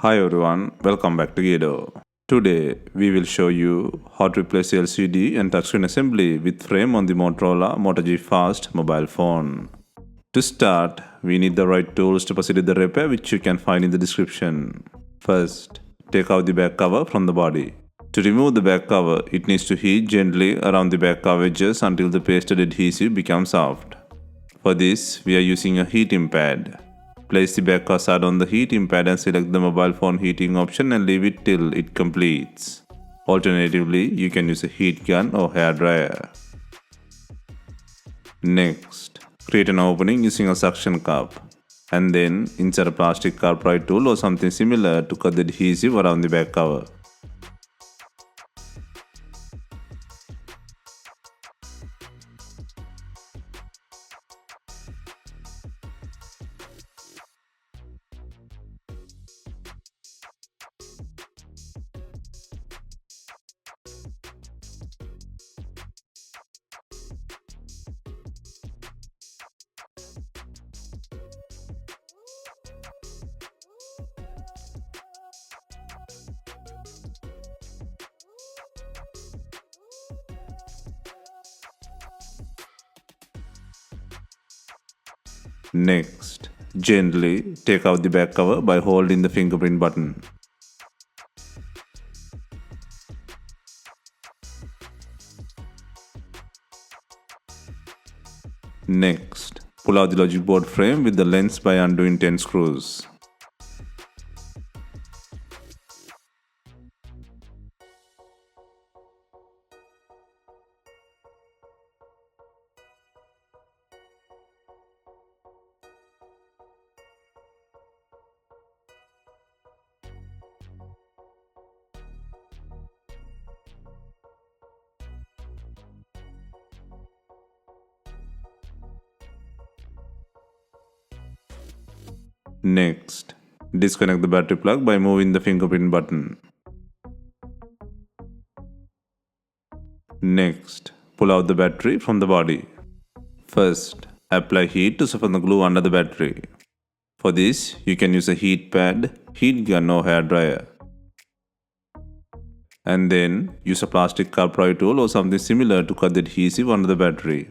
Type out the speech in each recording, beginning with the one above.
Hi everyone, welcome back to Gedo. Today we will show you how to replace LCD and touchscreen assembly with frame on the Motorola Moto G Fast mobile phone. To start, we need the right tools to proceed with the repair, which you can find in the description. First, take out the back cover from the body. To remove the back cover, it needs to heat gently around the back cover edges until the pasted adhesive becomes soft. For this, we are using a heating pad. Place the back side on the heating pad and select the mobile phone heating option and leave it till it completes. Alternatively, you can use a heat gun or hair dryer. Next, create an opening using a suction cup and then insert a plastic cartwright tool or something similar to cut the adhesive around the back cover. Next, gently take out the back cover by holding the fingerprint button. Next, pull out the logic board frame with the lens by undoing 10 screws. Next, disconnect the battery plug by moving the fingerprint button. Next, pull out the battery from the body. First, apply heat to soften the glue under the battery. For this, you can use a heat pad, heat gun or hair dryer. And then, use a plastic cartwright tool or something similar to cut the adhesive under the battery.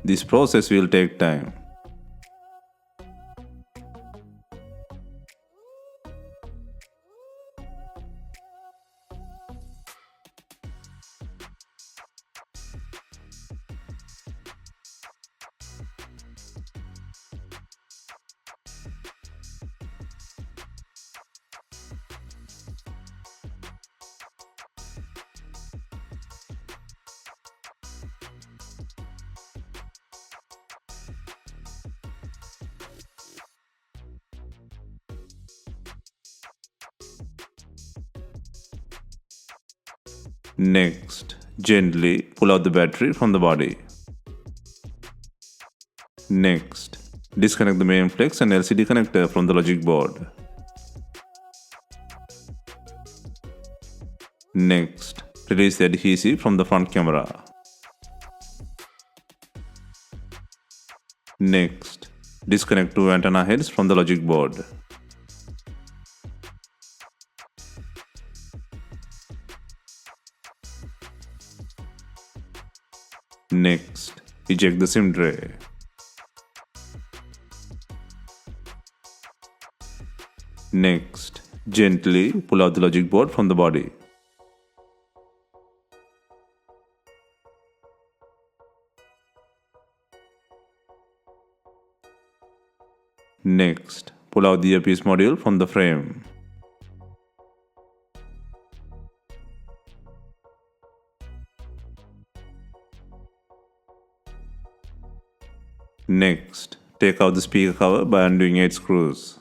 This process will take time. Next, gently pull out the battery from the body. Next, disconnect the main flex and LCD connector from the logic board. Next, release the adhesive from the front camera. Next, disconnect two antenna heads from the logic board. Next, eject the SIM tray. Next, gently pull out the logic board from the body. Next, pull out the earpiece module from the frame. Next, take out the speaker cover by undoing 8 screws.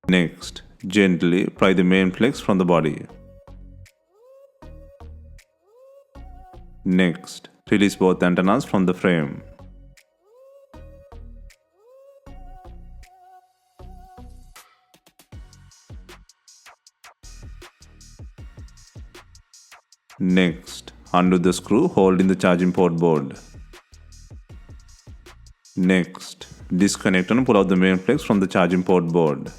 Next, gently pry the main flex from the body. Next, release both antennas from the frame. Next, undo the screw holding the charging port board. Next, disconnect and pull out the main flex from the charging port board.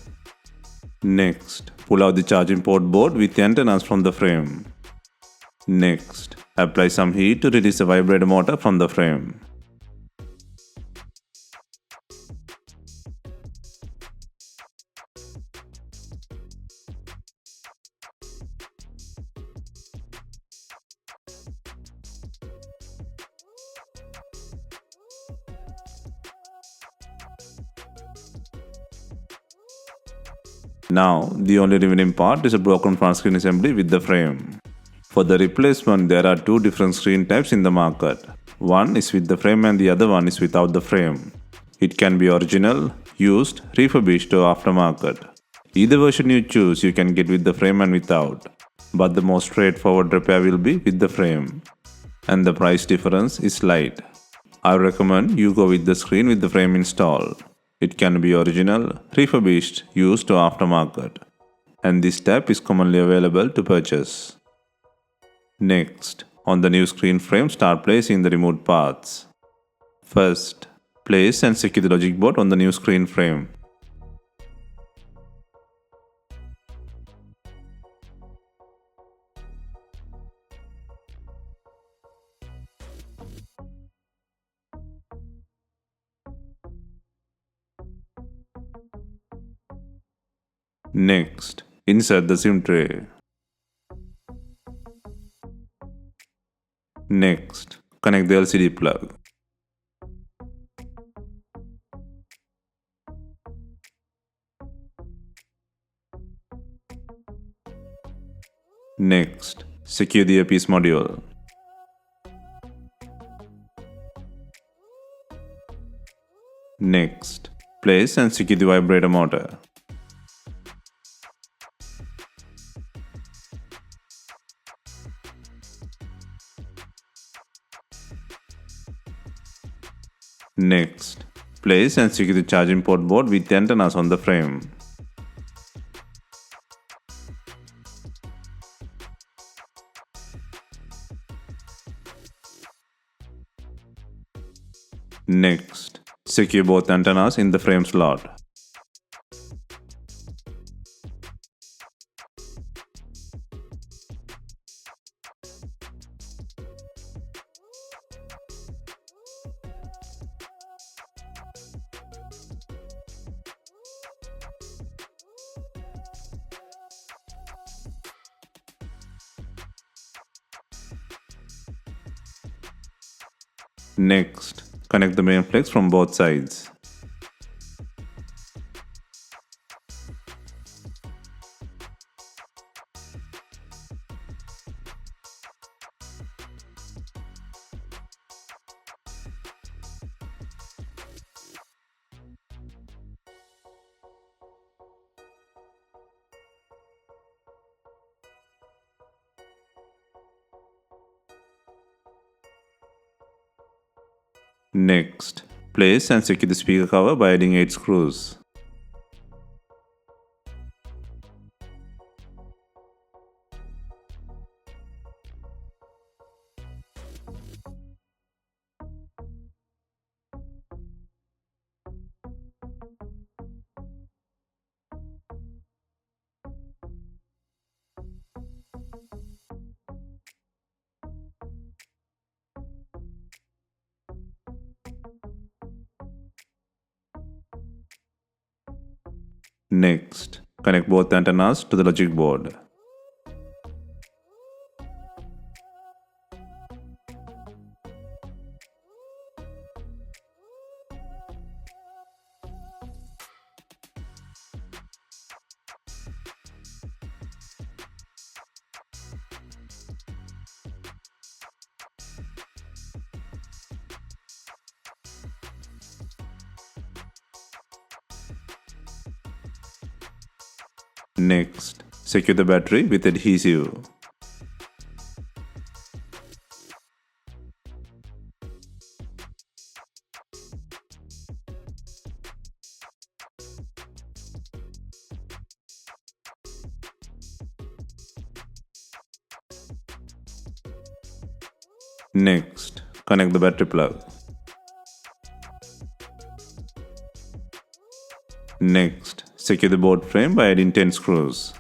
Next, pull out the charging port board with the antennas from the frame. Next, apply some heat to release the vibrator motor from the frame. Now, the only remaining part is a broken front screen assembly with the frame. For the replacement, there are two different screen types in the market. One is with the frame and the other one is without the frame. It can be original, used, refurbished or aftermarket. Either version you choose, you can get with the frame and without. But the most straightforward repair will be with the frame. And the price difference is slight. I recommend you go with the screen with the frame installed. It can be original, refurbished, used or aftermarket. And this type is commonly available to purchase. Next, on the new screen frame, start placing the removed parts. First, place and secure the logic board on the new screen frame. Next, insert the SIM tray. Next, connect the LCD plug. Next, secure the Earpiece module. Next, place and secure the vibrator motor. Next, place and secure the charging port board with the antennas on the frame. Next, secure both antennas in the frame slot. Next, connect the main flex from both sides. Next, place and secure the speaker cover by adding 8 screws. Next, connect both antennas to the logic board. Next, secure the battery with adhesive. Next, connect the battery plug. Next, secure the board frame by adding 10 screws.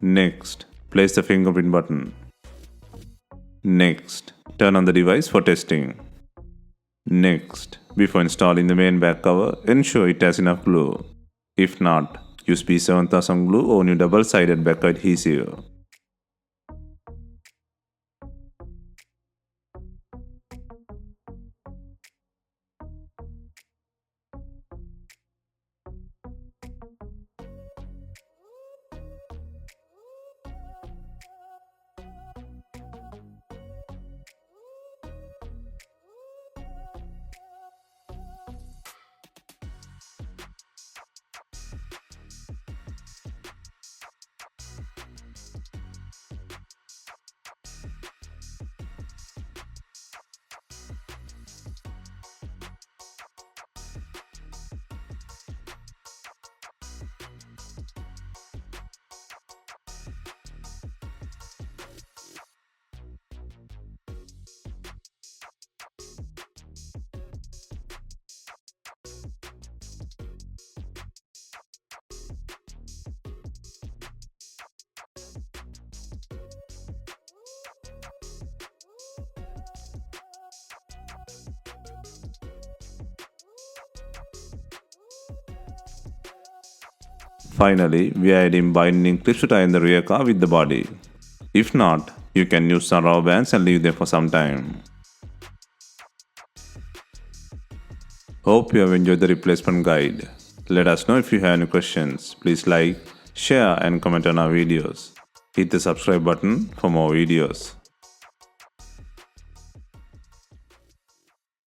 Next, place the fingerprint button. Next, turn on the device for testing. Next, before installing the main back cover, ensure it has enough glue. If not, use P7000 glue or new double-sided back adhesive. Finally, we are adding binding clips to tie in the rear car with the body. If not, you can use some rubber bands and leave them for some time. Hope you have enjoyed the replacement guide. Let us know if you have any questions. Please like, share and comment on our videos. Hit the subscribe button for more videos.